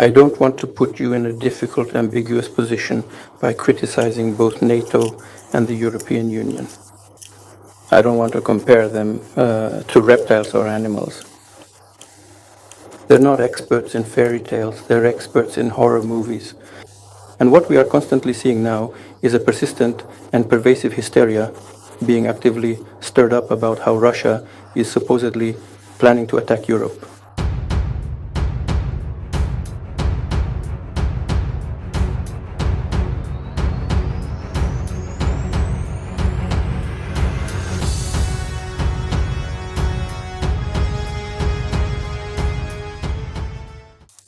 I don't want to put you in a difficult, ambiguous position by criticizing both NATO and the European Union. I don't want to compare them to reptiles or animals. They're not experts in fairy tales, they're experts in horror movies. And what we are constantly seeing now is a persistent and pervasive hysteria being actively stirred up about how Russia is supposedly planning to attack Europe.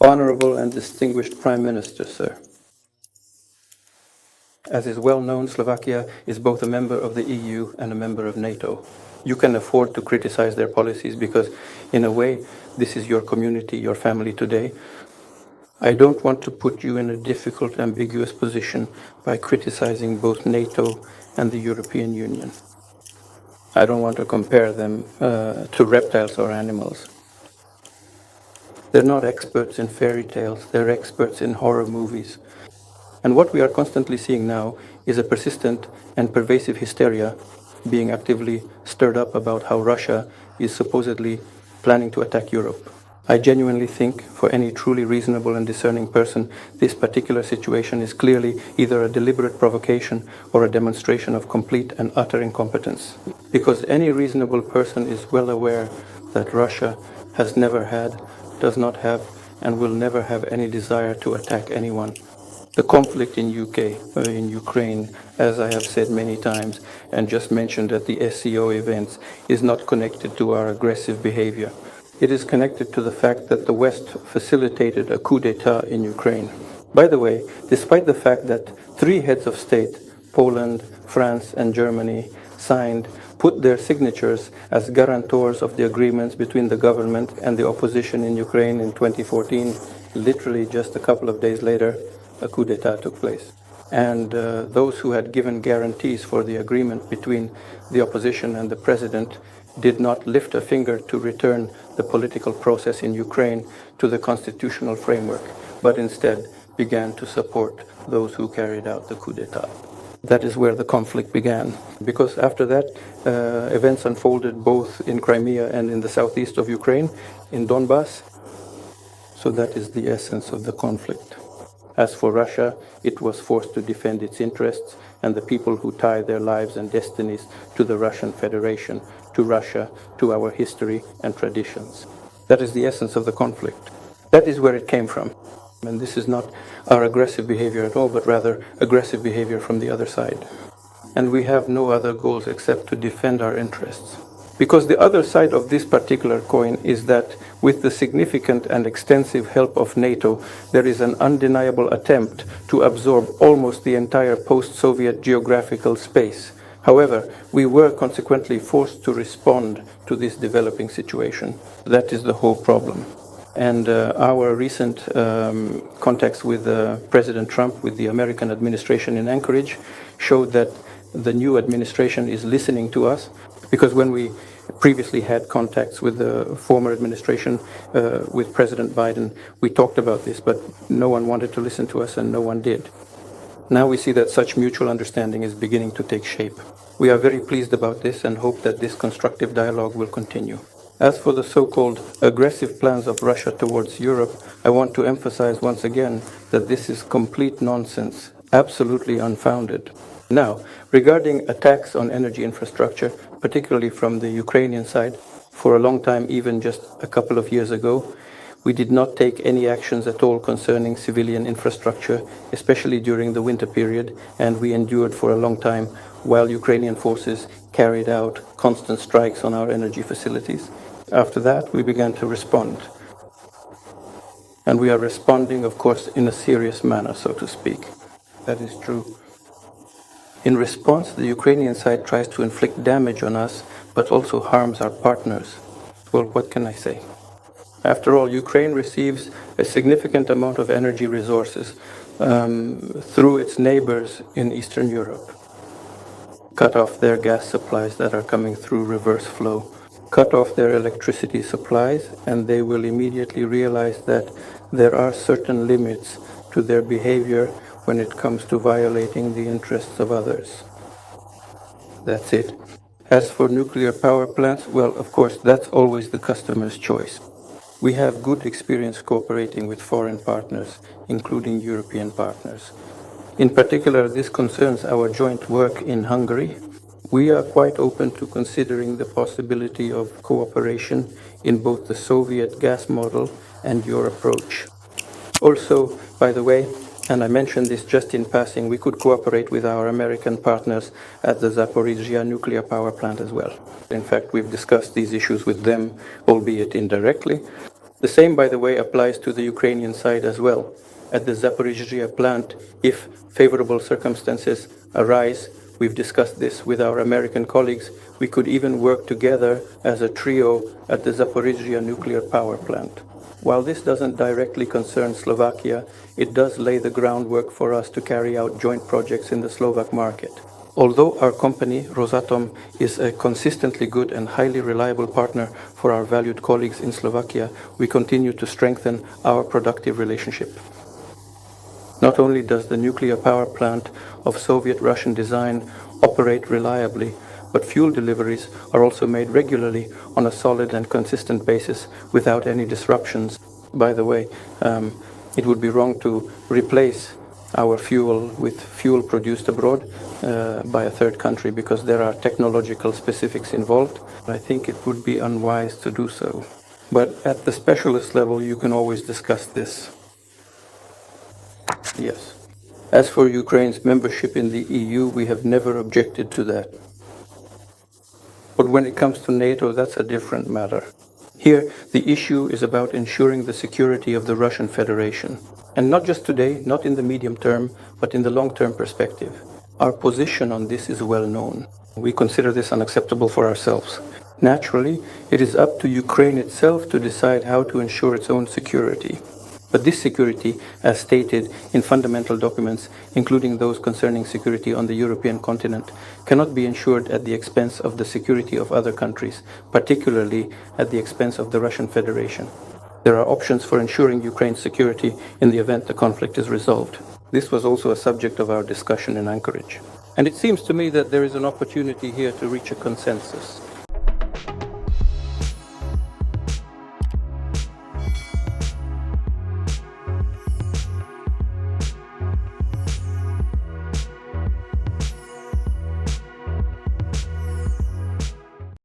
Honorable and distinguished Prime Minister, sir. As is well known, Slovakia is both a member of the EU and a member of NATO. You can afford to criticize their policies because, in a way, this is your community, your family today. I don't want to put you in a difficult, ambiguous position by criticizing both NATO and the European Union. I don't want to compare them to reptiles or animals. They're not experts in fairy tales, they're experts in horror movies. And what we are constantly seeing now is a persistent and pervasive hysteria being actively stirred up about how Russia is supposedly planning to attack Europe. I genuinely think, for any truly reasonable and discerning person, this particular situation is clearly either a deliberate provocation or a demonstration of complete and utter incompetence. Because any reasonable person is well aware that Russia has never had, does not have, and will never have any desire to attack anyone. The conflict in Ukraine, as I have said many times and just mentioned at the SCO events, is not connected to our aggressive behavior. It is connected to the fact that the West facilitated a coup d'etat in Ukraine. By the way, despite the fact that 3 heads of state, Poland, France, and Germany, put their signatures as guarantors of the agreements between the government and the opposition in Ukraine in 2014, literally just a couple of days later, a coup d'etat took place. And those who had given guarantees for the agreement between the opposition and the president did not lift a finger to return the political process in Ukraine to the constitutional framework, but instead began to support those who carried out the coup d'etat. That is where the conflict began, because after that, events unfolded both in Crimea and in the southeast of Ukraine, in Donbass. So that is the essence of the conflict. As for Russia, it was forced to defend its interests and the people who tie their lives and destinies to the Russian Federation, to Russia, to our history and traditions. That is the essence of the conflict. That is where it came from. And this is not our aggressive behavior at all, but rather aggressive behavior from the other side. And we have no other goals except to defend our interests. Because the other side of this particular coin is that with the significant and extensive help of NATO, there is an undeniable attempt to absorb almost the entire post-Soviet geographical space. However, we were consequently forced to respond to this developing situation. That is the whole problem. And our recent contacts with President Trump, with the American administration in Anchorage, showed that the new administration is listening to us. Because when we previously had contacts with the former administration, with President Biden, we talked about this, but no one wanted to listen to us and no one did. Now we see that such mutual understanding is beginning to take shape. We are very pleased about this and hope that this constructive dialogue will continue. As for the so-called aggressive plans of Russia towards Europe, I want to emphasize once again that this is complete nonsense, absolutely unfounded. Now, regarding attacks on energy infrastructure, particularly from the Ukrainian side, for a long time, even just a couple of years ago, we did not take any actions at all concerning civilian infrastructure, especially during the winter period, and we endured for a long time while Ukrainian forces carried out constant strikes on our energy facilities. After that, we began to respond. And we are responding, of course, in a serious manner, so to speak. That is true. In response, the Ukrainian side tries to inflict damage on us, but also harms our partners. Well, what can I say? After all, Ukraine receives a significant amount of energy resources through its neighbors in Eastern Europe. Cut off their gas supplies that are coming through reverse flow. cut off their electricity supplies, and they will immediately realize that there are certain limits to their behavior when it comes to violating the interests of others. That's it. As for nuclear power plants, well, of course, that's always the customer's choice. We have good experience cooperating with foreign partners, including European partners. In particular, this concerns our joint work in Hungary. We are quite open to considering the possibility of cooperation in both the Soviet gas model and your approach. Also, by the way, and I mentioned this just in passing, we could cooperate with our American partners at the Zaporizhzhia nuclear power plant as well. In fact, we've discussed these issues with them, albeit indirectly. The same, by the way, applies to the Ukrainian side as well. At the Zaporizhzhia plant, if favorable circumstances arise, we've discussed this with our American colleagues, we could even work together as a trio at the Zaporizhzhia nuclear power plant. While this doesn't directly concern Slovakia, it does lay the groundwork for us to carry out joint projects in the Slovak market. Although our company, Rosatom, is a consistently good and highly reliable partner for our valued colleagues in Slovakia, we continue to strengthen our productive relationship. Not only does the nuclear power plant of Soviet-Russian design operate reliably, but fuel deliveries are also made regularly on a solid and consistent basis without any disruptions. By the way, it would be wrong to replace our fuel with fuel produced abroad by a third country because there are technological specifics involved. I think it would be unwise to do so. But at the specialist level, you can always discuss this. Yes. As for Ukraine's membership in the EU, we have never objected to that. But when it comes to NATO, that's a different matter. Here, the issue is about ensuring the security of the Russian Federation. And not just today, not in the medium term, but in the long-term perspective. Our position on this is well known. We consider this unacceptable for ourselves. Naturally, it is up to Ukraine itself to decide how to ensure its own security. But this security, as stated in fundamental documents, including those concerning security on the European continent, cannot be ensured at the expense of the security of other countries, particularly at the expense of the Russian Federation. There are options for ensuring Ukraine's security in the event the conflict is resolved. This was also a subject of our discussion in Anchorage. And it seems to me that there is an opportunity here to reach a consensus.